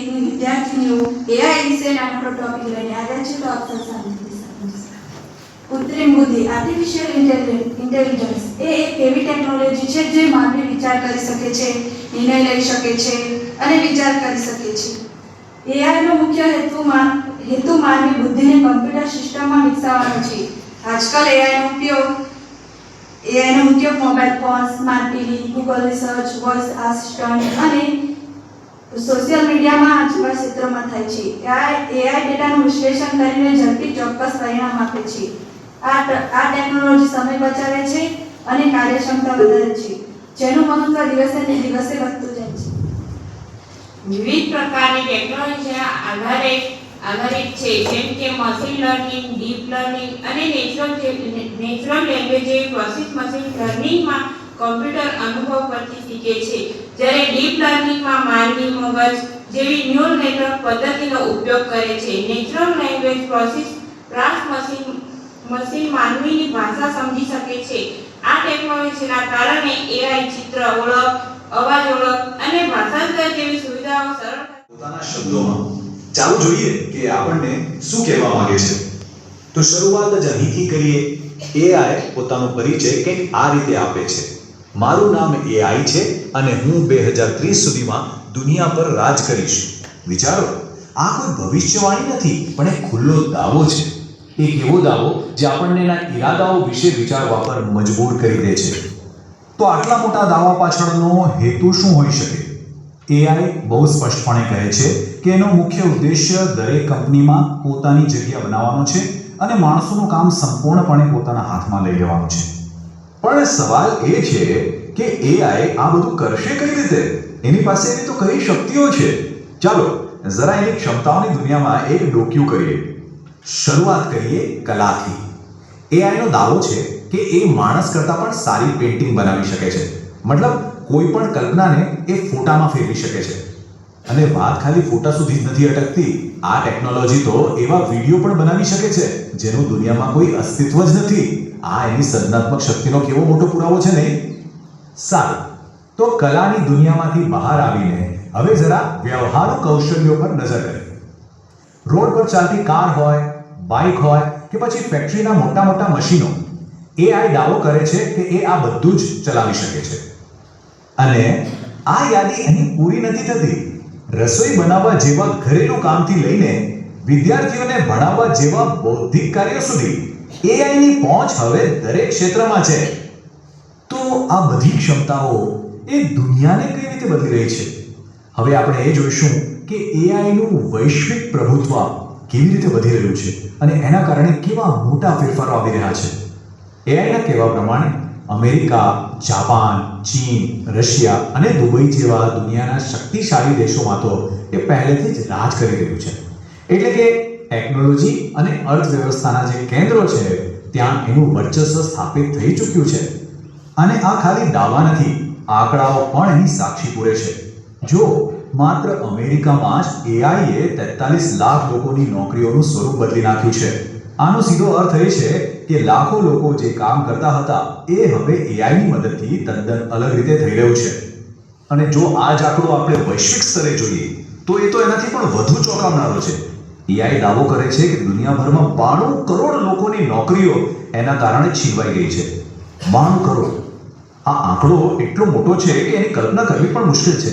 એકની વિદ્યાર્થીનીઓ એઆઈ વિશે નાનો ટોપિક લઈને આવ્યા છે. તો આપ સૌ સામે કૃત્રિમ બુદ્ધિ આર્ટિફિશિયલ ઇન્ટેલિજન્સ એ એક એવી ટેકનોલોજી છે જે માનવી વિચાર કરી શકે છે, નિર્ણય લઈ શકે છે અને વિચાર કરી શકે છે. એઆઈનો મુખ્ય હેતુ માનવી બુદ્ધિને કમ્પ્યુટર સિસ્ટમમાં વિકસાવવાનો છે. આજકાલ એઆઈનો ઉપયોગ mobile phone, smart TV, Google research, voice assistant અને સોશિયલ મીડિયામાં જેવા ક્ષેત્રોમાં થાય છે. એઆઈ ડેટાનું વિશ્લેષણ કરીને ઝડપી ચોક્કસ પરિણામ આપે છે. આ ટેકનોલોજી સમય બચાવે છે અને કાર્યક્ષમતા વધારે છે, જેનું મહત્વ દિવસે ને દિવસે વધતું જાય છે. વિવિધ પ્રકારની ટેકનોલોજી આધારિત છે, જેમ કે મશીન લર્નિંગ, ડીપ લર્નિંગ અને નેચરલ લેંગ્વેજ પ્રોસેસ. મશીન લર્નિંગમાં કમ્પ્યુટર અનુભવ પરથી શીખે છે, જ્યારે ડીપ લર્નિંગમાં માનવી મગજ જેવી ન્યુરલ નેટવર્ક પદ્ધતિનો ઉપયોગ કરે છે. નેચરલ લેંગ્વેજ પ્રોસેસ મશીન માનવીની ભાષા સમજી શકે છે. આ ટેકનોલોજીના કારણે એઆઈ ચિત્ર ઓળખ, અવાજ ઓળખ અને ભાષાંતર જેવી સુવિધાઓ સરળ પોતાના શબ્દોમાં. ચાલો જોઈએ કે આપણને શું કહેવા માંગે છે. તો શરૂઆત જ અહીંથી કરીએ. એઆઈ પોતાનો પરિચય કંઈક આ રીતે આપે છે. મારું નામ એઆઈ છે અને હું 2030 સુધીમાં દુનિયા પર રાજ કરીશ. વિચારો, આ કોઈ ભવિષ્યવાણી નથી, પણ એક ખુલ્લો દાવો છે. એક એવો દાવો જે આપણને એના ઈરાદાઓ વિશે વિચારવા પર મજબૂર કરી દે છે. તો આટલા મોટા દાવા પાછળનો હેતુ શું હોઈ શકે? એઆઈ બહુ સ્પષ્ટપણે કહે છે કે એનો મુખ્ય ઉદ્દેશ્ય દરેક કંપનીમાં પોતાની જગ્યા બનાવવાનો છે અને માણસોનું કામ સંપૂર્ણપણે પોતાના હાથમાં લઈ લેવાનું છે. પણ સવાલ એ છે કે એઆઈ આ બધું કરશે કઈ રીતે? એની પાસે એવી તો કઈ શક્તિઓ છે? ચાલો જરા એની ક્ષમતાઓની દુનિયામાં એક ડોક્યુ કરીએ. શરૂઆત કરીએ કલાથી. એઆઈનો દાવો છે કે એ માણસ કરતાં પણ સારી પેઇન્ટિંગ બનાવી શકે છે. મતલબ કોઈ પણ કલ્પનાને એ ફોટામાં ફેરવી શકે છે. અને વાત ખાલી ફોટા સુધી જ નથી અટકતી. આ ટેકનોલોજી તો એવા વિડીયો પણ બનાવી શકે છે જેનું દુનિયામાં કોઈ અસ્તિત્વ જ નથી. આ એની સર્જનાત્મક શક્તિનો કેવો મોટો પુરાવો છે નહીં? સારું, તો કલાની દુનિયામાંથી બહાર આવીને હવે જરા વ્યવહારુ કૌશલ્યો પર નજર કરીએ. રોડ પર ચાલતી કાર હોય, બાઇક હોય કે પછી ફેક્ટરીના મોટા મોટા મશીનો, એઆઈ દાવો કરે છે કે એ આ બધું જ ચલાવી શકે છે. અને આ યાદી અહીં પૂરી નથી થતી. રસોઈ બનાવવા જેવા ઘરેલું કામથી લઈને વિદ્યાર્થીઓને ભણાવવા જેવા બૌદ્ધિક કાર્યો સુધી એઆઈની પહોંચ હવે દરેક ક્ષેત્રમાં છે. તો આ બધી ક્ષમતાઓ એ દુનિયાને કઈ રીતે બદલી રહી છે? હવે આપણે એ જોઈશું કે એઆઈનું વૈશ્વિક પ્રભુત્વ કેવી રીતે વધી રહ્યું છે અને એના કારણે કેવા મોટા ફેરફારો આવી રહ્યા છે. એઆઈના કહેવા પ્રમાણે અમેરિકા, જાપાન, ચીન, રશિયા અને દુબઈ જેવા દુનિયાના શક્તિશાળી દેશોમાં તો એ પહેલેથી જ રાજ કરી રહ્યું છે. એટલે કે ટેકનોલોજી અને અર્થવ્યવસ્થાના જે કેન્દ્રો છે ત્યાં એનું વર્ચસ્વ સ્થાપિત થઈ ચૂક્યું છે. અને આ ખાલી દાવા નથી, આંકડાઓ પણ એની સાક્ષી પૂરે છે. જો માત્ર અમેરિકામાં જ એઆઈએ 43 લાખ લોકોની નોકરીઓનું સ્વરૂપ બદલી નાખ્યું છે. આનો સીધો અર્થ એ છે કે લાખો લોકો જે કામ કરતા હતા એ હવે એઆઈની મદદથી તદ્દન અલગ રીતે થઈ રહ્યું છે. અને જો આ જ આંકડો આપણે વૈશ્વિક સ્તરે જોઈએ તો એ તો એનાથી પણ વધુ ચોંકાવનારો છે. એઆઈ દાવો કરે છે કે દુનિયાભરમાં 92 કરોડ લોકોની નોકરીઓ એના કારણે છીનવાઈ ગઈ છે. 92 કરોડ. આ આંકડો એટલો મોટો છે કે એની કલ્પના કરવી પણ મુશ્કેલ છે.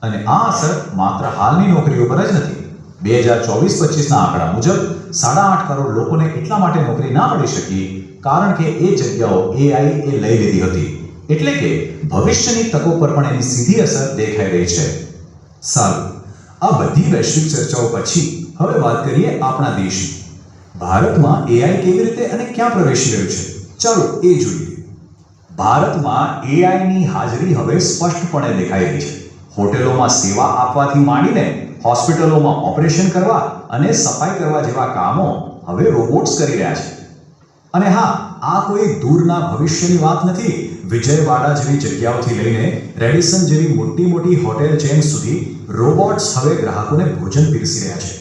અને આ અસર માત્ર હાલની નોકરીઓ પર જ નથી. 2024-25ના આંકડા મુજબ 8.5 કરોડ લોકોને એટલા માટે નોકરી ના મળી શકી કારણ કે એ જગ્યાઓ એઆઈ એ લઈ લીધી હતી. એટલે કે ભવિષ્યની તકો પર પણ એની સીધી અસર દેખાઈ રહી છે. સારું, આ બધી વૈશ્વિક ચર્ચાઓ પછી હવે વાત કરીએ આપણા દેશની. ભારતમાં એઆઈ કેવી રીતે અને ક્યાં પ્રવેશી રહ્યું છે? ચાલો એ જોઈએ. ભારતમાં એઆઈની હાજરી હવે સ્પષ્ટપણે દેખાઈ રહી છે. હોટેલોમાં સેવા આપવાથી માંડીને હોસ્પિટલોમાં ઓપરેશન કરવા અને સફાઈ કરવા જેવા કામો હવે રોબોટ્સ કરી રહ્યા છે. અને હા, આ કોઈ દૂરના ભવિષ્યની વાત નથી. વિજયવાડા જેવી જગ્યાઓથી લઈને રેડિસન જેવી મોટી મોટી હોટેલ ચેન સુધી રોબોટ્સ હવે ગ્રાહકોને ભોજન પીરસી રહ્યા છે.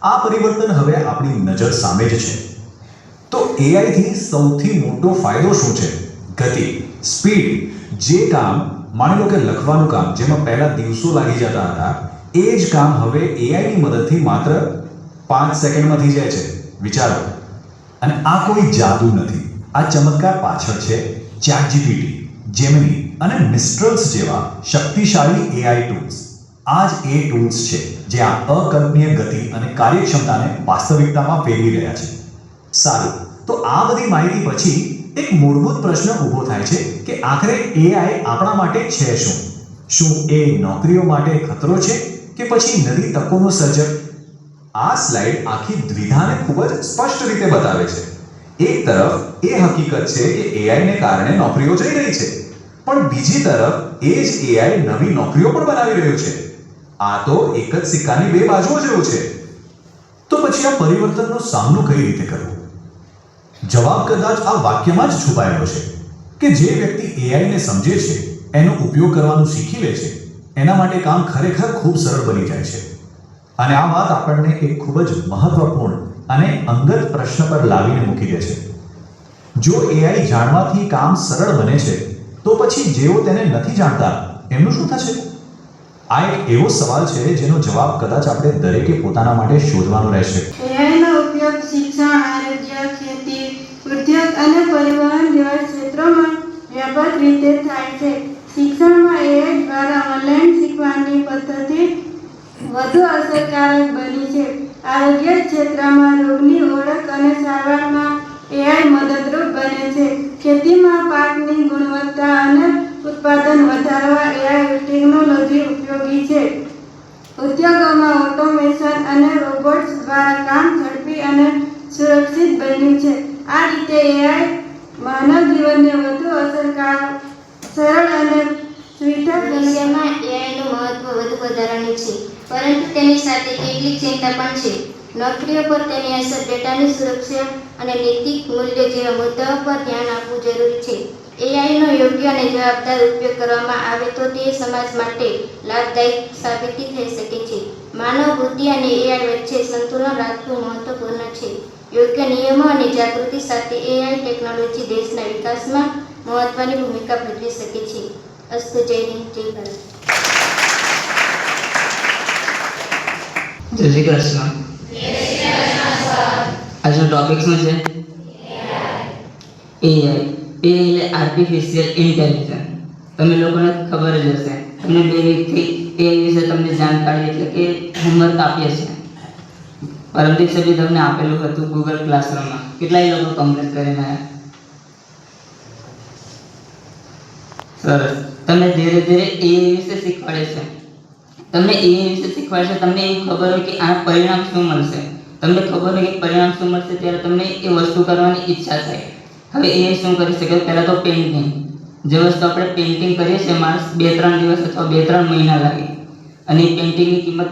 આ પરિવર્તન હવે આપણી નજર સામે જ છે. તો એઆઈથી સૌથી મોટો ફાયદો શું છે? ગતિ, સ્પીડ. જે કામ માની લો કે લખવાનું કામ જેમાં પહેલા દિવસો લાગી જતા હતા એ જ કામ હવે એઆઈની મદદથી માત્ર 5 સેકન્ડમાં થઈ જાય છે. વિચારો. અને આ કોઈ જાદુ નથી. આ ચમત્કાર પાછળ છે ChatGPT, Gemini અને મિસ્ટ્રલ્સ જેવા શક્તિશાળી એઆઈ ટૂલ્સ. આ જ એ ટૂલ્સ છે જે આ અકલ્પનીય ગતિ અને કાર્યક્ષમતાને વાસ્તવિકતામાં ફેરવી રહ્યા છે. સારું, તો આ બધી માહિતી પછી એક મૂળભૂત પ્રશ્ન ઊભો થાય છે કે આખરે એઆઈ આપણા માટે છે શું? શું એ નોકરીઓ માટે ખતરો છે કે પછી નવી તકોનો સર્જક? આ સ્લાઇડ આખી દ્વિધાને ખૂબ જ સ્પષ્ટ રીતે બતાવે છે. એક તરફ એ હકીકત છે કે એઆઈને કારણે નોકરીઓ જઈ રહી છે, પણ બીજી તરફ એ જ એઆઈ નવી નોકરીઓ પણ બનાવી રહ્યું છે. આ તો એક જ સિક્કાની બે બાજુઓ જેવું છે. તો પછી આ પરિવર્તનનો સામનો કઈ રીતે કરવો? જવાબ કદાચ આ વાક્યમાં જ છુપાયેલો છે કે જે વ્યક્તિ એઆઈને સમજે છે, એનો ઉપયોગ કરવાનું શીખી લે છે, એના માટે કામ ખરેખર ખૂબ સરળ બની જાય છે. અને આ વાત આપણને એક ખૂબ જ મહત્વપૂર્ણ અને અંગત પ્રશ્ન પર લાવીને મૂકી દે છે. જો એઆઈ જાણવાથી કામ સરળ બને છે, તો પછી જેઓ તેને નથી જાણતા એમનું શું થશે? આ એક એવો સવાલ છે જેનો જવાબ કદાચ આપણે દરેકે પોતાના માટે શોધવાનો રહેશે. એઆઈનો ઉપયોગ શિક્ષણ, આરોગ્ય, ખેતી, ઉદ્યોગ અને પરિવહન જેવા ક્ષેત્રોમાં વ્યાપક રીતે થાય છે. શિક્ષણમાં એઆઈ દ્વારા ઓનલાઈન શીખવાની પદ્ધતિ વધુ અસરકારક બની છે. આરોગ્ય ક્ષેત્રમાં રોગની ઓળખ અને સારવારમાં એઆઈ મદદરૂપ બને છે. ખેતીમાં પાકની ગુણવત્તા અને ઉત્પાદન વધારવા એઆઈ ટેકનોલોજી ઉપયોગી છે. ઉદ્યોગોમાં ઓટોમેશન અને રોબોટ્સ દ્વારા કામ ઝડપી અને સુરક્ષિત બન્યું છે. આ રીતે એઆઈ માનવ જીવનને વધુ અસરકારક, સરળ અને સુવિધાજનક ભવિષ્યમાં એઆઈનું મહત્વ વધુ વધારવાનું છે, પરંતુ તેની સાથે કેટલીક ચિંતા પણ છે. નોકરીઓ પર તેની અસર, ડેટાની સુરક્ષા અને નૈતિક મૂલ્યો જેવા મુદ્દાઓ પર ધ્યાન આપવું જરૂરી છે. એઆઈનો યોગ્ય અને જવાબદાર ઉપયોગ કરવામાં આવે તો તે સમાજ માટે લાભદાયક સાબિત થઈ શકે છે. માનવ બુદ્ધિ અને એઆઈ વચ્ચે સંતુલન રાખવું મહત્વપૂર્ણ છે. યોગ્ય નિયમો અને જાગૃતિ સાથે એઆઈ ટેકનોલોજી દેશના વિકાસમાં મહત્વની ભૂમિકા ભજવી શકે છે. અસ્તુ. જય હિન્દ, જય ભારત. જય શ્રી કૃષ્ણ. આજનો ટોપિક શું છે? એઆઈ. એટલે આર્ટિફિશિયલ ઇન્ટેલિજન્સ. તમે લોકોને ખબર જ હશે. તમને 2 વીકથી એઆઈ વિશે તમને જાણકારી એટલે કે હોમવર્ક આપીએ છીએ. પરમ દિવસે બી તમને આપેલું હતું ગૂગલ ક્લાસરૂમમાં. કેટલાય લોકો કમ્પ્લીટ કરીને આવ્યા? સરસ. તમને ધીરે ધીરે એઆઈ વિશે શીખવાડે છે. તમને એઆઈ વિશે શીખવાડે છે. તમને એવું ખબર હોય કે આ પરિણામ શું મળશે. તમને ખબર હોય કે પરિણામ શું મળશે ત્યારે તમને એ વસ્તુ કરવાની ઈચ્છા થાય. હવે એ શું કરી શકે? પહેલાં તો પેઇન્ટિંગ. જે વસ્તુ આપણે પેઇન્ટિંગ કરીએ છીએ, માણસ 2-3 દિવસ અથવા 2-3 મહિના લાગે, અને એ પેઇન્ટિંગની કિંમત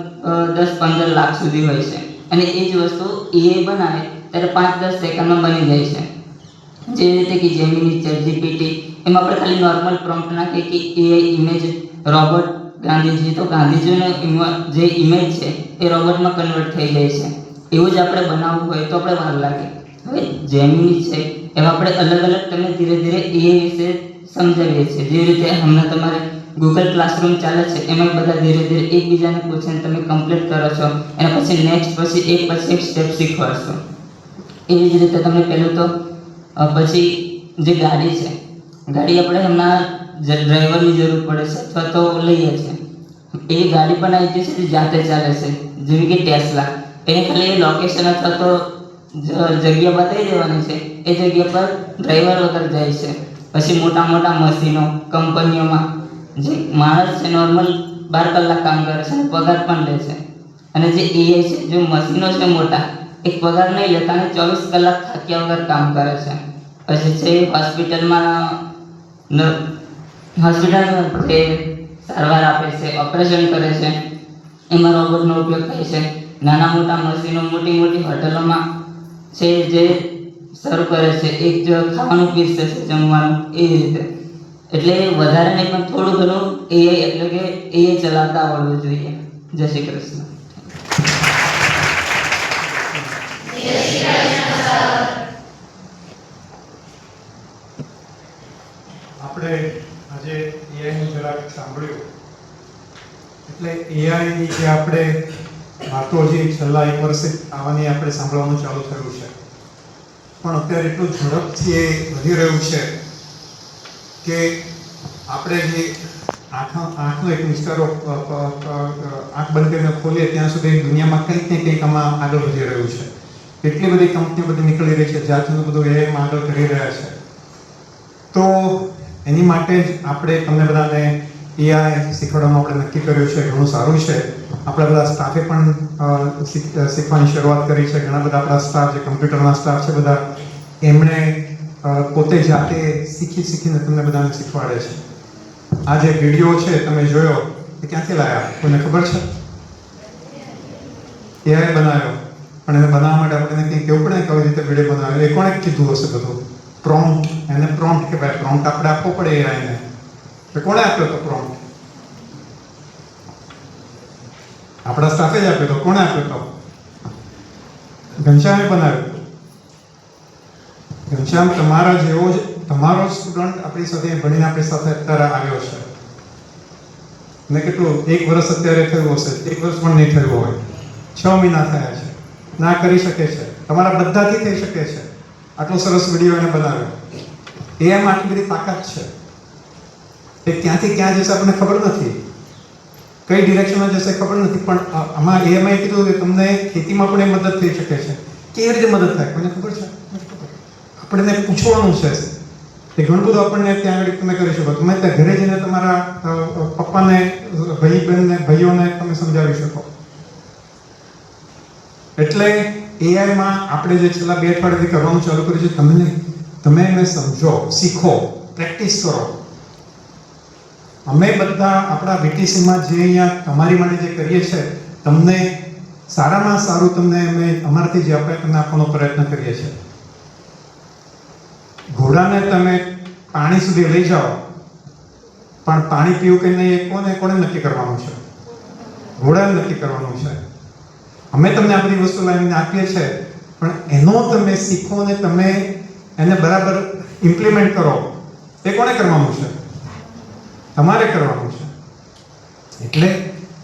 10-15 લાખ સુધી હોય છે. અને એ જ વસ્તુ એઆઈ બનાવે ત્યારે 5-10 સેકન્ડમાં બની જાય છે. જેવી રીતે કે જેમિની, ChatGPT, એમાં આપણે ખાલી નોર્મલ પ્રોમ્પ્ટ નાખીએ કે એઆઈ ઇમેજ રોબોટ ગાંધીજી, તો ગાંધીજીનો જે ઇમેજ છે એ રોબોટમાં કન્વર્ટ થઈ જાય છે. એવું જ આપણે બનાવવું હોય તો આપણે વાર લાગે. હવે જેમિની છે એમાં આપણે અલગ અલગ તમને ધીરે ધીરે એઆઈ વિશે સમજાવીએ છીએ. જે રીતે હમણાં તમારે ગૂગલ ક્લાસરૂમ ચાલે છે, એમાં બધા ધીરે ધીરે એકબીજાને પૂછીને તમે કમ્પ્લીટ કરો છો, એના પછી નેક્સ્ટ પછી એક સ્ટેપ શીખવાડશો. એવી જ રીતે તમને પહેલું તો પછી જે ગાડી છે, ગાડી આપણે હમણાં ડ્રાઈવરની જરૂર પડે છે અથવા તો લઈએ છીએ. એ ગાડી પણ આવી જશે જે જાતે ચાલે છે, જેવી કે ટેસ્લા. એને ખાલી લોકેશન અથવા તો જગ્યા બતાવી દેવાની છે, એ જગ્યા પર ડ્રાઈવર વગર જાય છે. પછી મોટા મોટા મશીનો કંપનીઓમાં જે માણસ છે નોર્મલ 12 કલાક કામ કરે છે, પગાર પણ લે છે. અને જે એઆઈ છે, જે મશીનો છે મોટા, એક પગાર નહીં લેતા અને 24 કલાક થાક્યા વગર કામ કરે છે. પછી છે હોસ્પિટલમાં જે સારવાર આપે છે, ઓપરેશન કરે છે, એમાં રોબોટનો ઉપયોગ થાય છે. નાના મોટા મશીનો મોટી મોટી હોટલોમાં છે જે સર્વ કરે છે, એક જ ખાવાનું પીરસે છે, જમવાનું, એવી રીતે. એટલે વધારે નહીં પણ થોડું ઘણું એઆઈ એટલે કે એઆઈ ચલાવતા આવડવું જોઈએ. જય શ્રી કૃષ્ણ. આપણે આજે એઆઈનું જરાક સાંભળ્યું એટલે એઆઈની જે આપણે વાતો જે છેલ્લા 1 વર્ષે આવવાની આપણે સાંભળવાનું ચાલુ થયું છે, પણ અત્યારે એટલું ઝડપથી એ વધી રહ્યું છે કે આપણે જે આંખનો એક નિષ્કારો આંખ બંધ કરીને ખોલીએ ત્યાં સુધી દુનિયામાં કંઈક ને કંઈક આમાં આગળ વધી રહ્યું છે. એટલી બધી કંપનીઓ બધી નીકળી રહી છે, જાતનું બધું એઆઈમાં આગળ કરી રહ્યા છે. તો એની માટે જ આપણે તમને બધાને એઆઈ શીખવાડવાનું આપણે નક્કી કર્યું છે. ઘણું સારું છે. આપણા બધા સ્ટાફે પણ શીખવાની શરૂઆત કરી છે. ઘણા બધા આપણા સ્ટાફ જે કમ્પ્યુટરના સ્ટાફ છે બધા, એમણે પોતે જાતે શીખીને તમને બધાને શીખવાડે છે. આ જે વિડીયો છે તમે જોયો એ ક્યાંથી લાયા? કોઈને ખબર છે? એઆઈ બનાવ્યો, પણ એને બનાવવા માટે આપણે કંઈક કેવું પડે કેવી રીતે વિડીયો બનાવ્યો. એ કોણે કીધું હશે બધું? પ્રોમ્પ્ટ. એને પ્રોમ્પ્ટ કહેવાય. પ્રોમ્પ્ટ આપણે આપવો પડે એઆઈને. તો કોણે આપ્યો તો પ્રોમ્પ્ટ? આપણા સ્ટાફે જ આપ્યો તો. કોણે આપ્યો તો? ઘનશ્યામે બનાવ્યો. ઘનશ્યામ તમારા જેવો જ તમારો સ્ટુડન્ટ આપણી સાથે ભણીને આપણી સાથે અત્યારે આવ્યો છે. ને કેટલું 1 વર્ષ અત્યારે થયું હશે, 1 વર્ષ પણ નહીં થયું હોય, 6 મહિના થયા છે. ના કરી શકે છે. તમારા બધાથી થઈ શકે છે. આટલો સરસ વિડીયો એને બનાવ્યો. એમાં આટલી બધી તાકાત છે. એ ક્યાંથી ક્યાં જશે આપણને ખબર નથી, કઈ ડિરેક્શનમાં જશે ખબર નથી, પણ આમાં એમાં કીધું કે તમને ખેતીમાં પણ એ મદદ થઈ શકે છે. કેવી રીતે મદદ થાય કોઈને ખબર છે? આપણને પૂછવાનું છે. એ ઘણું બધું આપણને ત્યાં આગળ તમે કરી શકો. તમે ત્યાં ઘરે જઈને તમારા પપ્પાને, ભાઈ બહેનને, ભાઈઓને તમે સમજાવી શકો. એટલે એઆઈમાં આપણે જે છેલ્લા 2 અઠવાડિયાથી કરવાનું ચાલુ કર્યું છે, તમે એને સમજો, શીખો, પ્રેક્ટિસ કરો. અમે બધા આપણા VTCમાં જે અહીંયા તમારી માટે જે કરીએ છીએ, તમને સારામાં સારું તમને અમે અમારાથી જે આપણે તમને આપવાનો પ્રયત્ન કરીએ છીએ. ઘોડાને તમે પાણી સુધી લઈ જાઓ, પણ પાણી પીવું કે નહીં એ કોને નક્કી કરવાનું છે? ઘોડાને નક્કી કરવાનું છે. અમે તમને આ બધી વસ્તુ લાવીને આપીએ છીએ, પણ એનો તમે શીખો ને તમે એને બરાબર ઇમ્પ્લિમેન્ટ કરો, એ કોને કરવાનું છે? તમારે કરવાનું છે. એટલે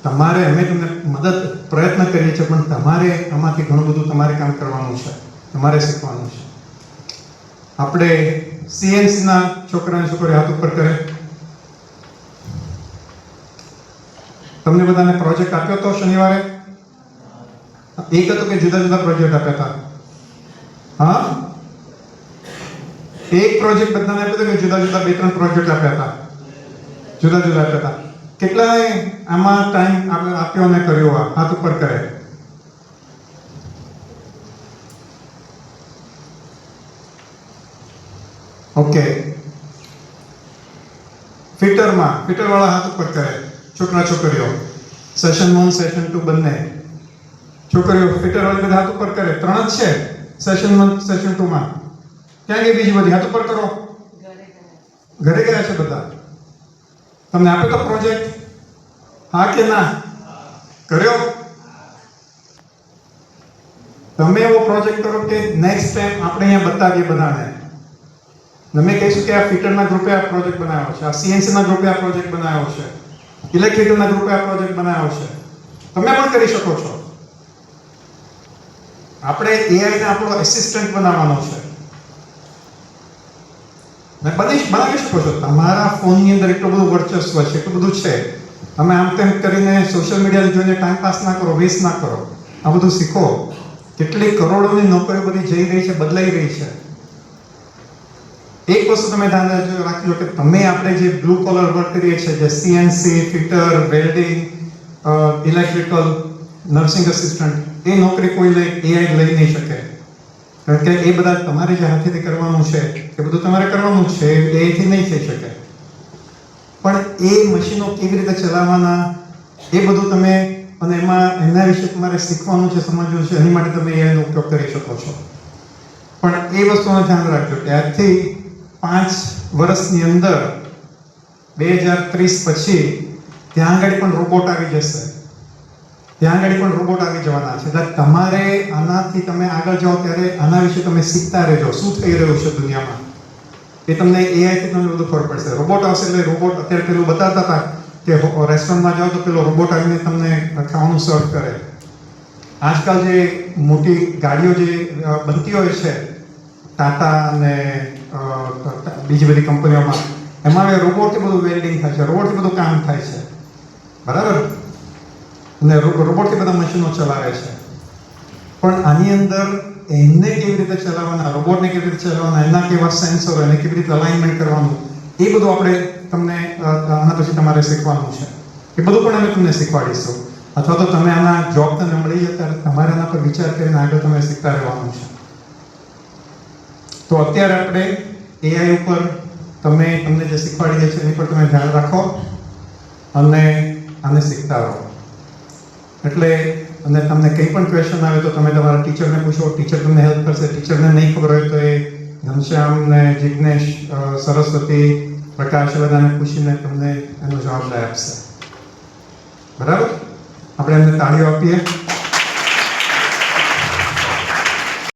તમારે અમે તમને મદદ પ્રયત્ન કરીએ છીએ, પણ તમારે આમાંથી ઘણું બધું તમારે કામ કરવાનું છે, તમારે શીખવાનું છે. આપણે CNCના છોકરાને છોકરી હાથ ઉપર કરે. તમને બધાને પ્રોજેક્ટ આપ્યો હતો શનિવારે? એક હતો કે જુદા જુદા પ્રોજેક્ટ આપ્યા હતા? હા, એક પ્રોજેક્ટ બધાને આપ્યો હતો કે જુદા જુદા 2-3 પ્રોજેક્ટ આપ્યા હતા? જુદા જુદા આપ્યા હતા. કેટલાએ આમાં ટાઈમ આપ્યો અને કર્યો? હાથ ઉપર કરે. ઓકે. ફિટર વાળા હાથ ઉપર કરે. છોકરા છોકરીઓ સેશન 1 સેશન 2 બંને. છોકરીઓ ફિટર વાળી બધા હાથ ઉપર કરે. 3 જ છે સેશન 1 સેશન 2 માં. ક્યાં ગઈ બીજી બધી? હાથ ઉપર કરો. ઘરે ગયા છે બધા. તમને આપ્યો તો પ્રોજેક્ટ? હા કે ના? કર્યો? તમે એવો પ્રોજેક્ટ કરો કે નેક્સ્ટ ટાઈમ આપણે અહીંયા બતાવીએ બધાને. તમે કહીશું કે આ ફિટરના ગ્રુપે આ પ્રોજેક્ટ બનાવ્યો છે, આ CNCના ગ્રુપે આ પ્રોજેક્ટ બનાવ્યો છે, ઇલેક્ટ્રિકલના ગ્રુપે આ પ્રોજેક્ટ બનાવ્યો છે. તમે પણ કરી શકો છો. આપણે AI ને આપણો એસિસ્ટન્ટ બનાવવાનો છે. બનાવી શકો છો. તમારા ફોનની અંદર એટલું બધું વર્ચસ્વ છે, એટલું બધું છે. તમે આમ તેમ કરીને સોશિયલ મીડિયા જોઈને ટાઈમ પાસ ના કરો, વેસ્ટ ના કરો. આ બધું શીખો. કેટલી કરોડોની નોકરીઓ બધી જઈ રહી છે, બદલાઈ રહી છે. એક વસ્તુ તમે ધ્યાન રાખજો કે તમે આપણે જે બ્લુ કોલર વર્ક કરીએ છીએ, જે CNC, fitter, welding, electrical, nursing assistant, એ નોકરી કોઈ AI લઈ નહીં શકે. કારણ કે એ બધા તમારે જે હાથેથી કરવાનું છે એ બધું તમારે કરવાનું છે, એથી નહીં થઈ શકે. પણ એ મશીનો કેવી રીતે ચલાવવાના એ બધું તમે, અને એના વિશે તમારે શીખવાનું છે, સમજવું છે, એની માટે તમે AI નો ઉપયોગ કરી શકો છો. પણ એ વસ્તુનું ધ્યાન રાખજો કે આજથી 5 વર્ષની અંદર 2030 પછી ત્યાં આગળ પણ રોબોટ આવી જશે. ત્યાં આગળ પણ રોબોટ આવી જવાના છે. એટલે તમારે આનાથી તમે આગળ જાઓ ત્યારે આના વિશે તમે શીખતા રહેજો, શું થઈ રહ્યું છે દુનિયામાં. એ તમને AI થી તમને બધું ખબર પડશે. રોબોટ આવશે એટલે રોબોટ અત્યારે પેલું બતાવતા હતા કે રેસ્ટોરન્ટમાં જાઓ તો પેલો રોબોટ આવીને તમને ખાવાનું સર્વ કરે. આજકાલ જે મોટી ગાડીઓ જે બનતી હોય છે ટાટા અને બીજી બધી કંપનીઓમાં, એમાં હવે રોબોટથી બધું વેલ્ડિંગ થાય છે, રોબોટથી બધું કામ થાય છે, બરાબર, અને રોબોટથી બધા મશીનો ચલાવે છે. પણ આની અંદર એમને કેવી રીતે ચલાવવાના, રોબોટને કેવી રીતે ચલાવવાના, એના કેવા સેન્સરો, એને કેવી રીતે અલાઇનમેન્ટ કરવાનું, એ બધું આપણે તમને આના પછી તમારે શીખવાનું છે. એ બધું પણ અમે તમને શીખવાડીશું. અથવા તો તમે આના જોબ તમને મળી જાય ત્યારે તમારે આના પર વિચાર કરીને આગળ તમે શીખતા રહેવાનું છે. તો અત્યારે આપણે એઆઈ ઉપર તમને જે શીખવાડીએ છીએ એની પર તમે ધ્યાન રાખો અને આને શીખતા રહો. એટલે અને તમને કંઈ પણ ક્વેશ્ચન આવે તો તમે તમારા ટીચરને પૂછો, ટીચર તમને હેલ્પ કરશે. ટીચરને નહીં ખબર હોય તો એ ઘનશ્યામ ને જિજ્ઞેશ, સરસ્વતી, પ્રકાશ બધાને પૂછીને તમને એનો જવાબ આપશે. બરાબર, આપણે એમને તાળીઓ આપીએ.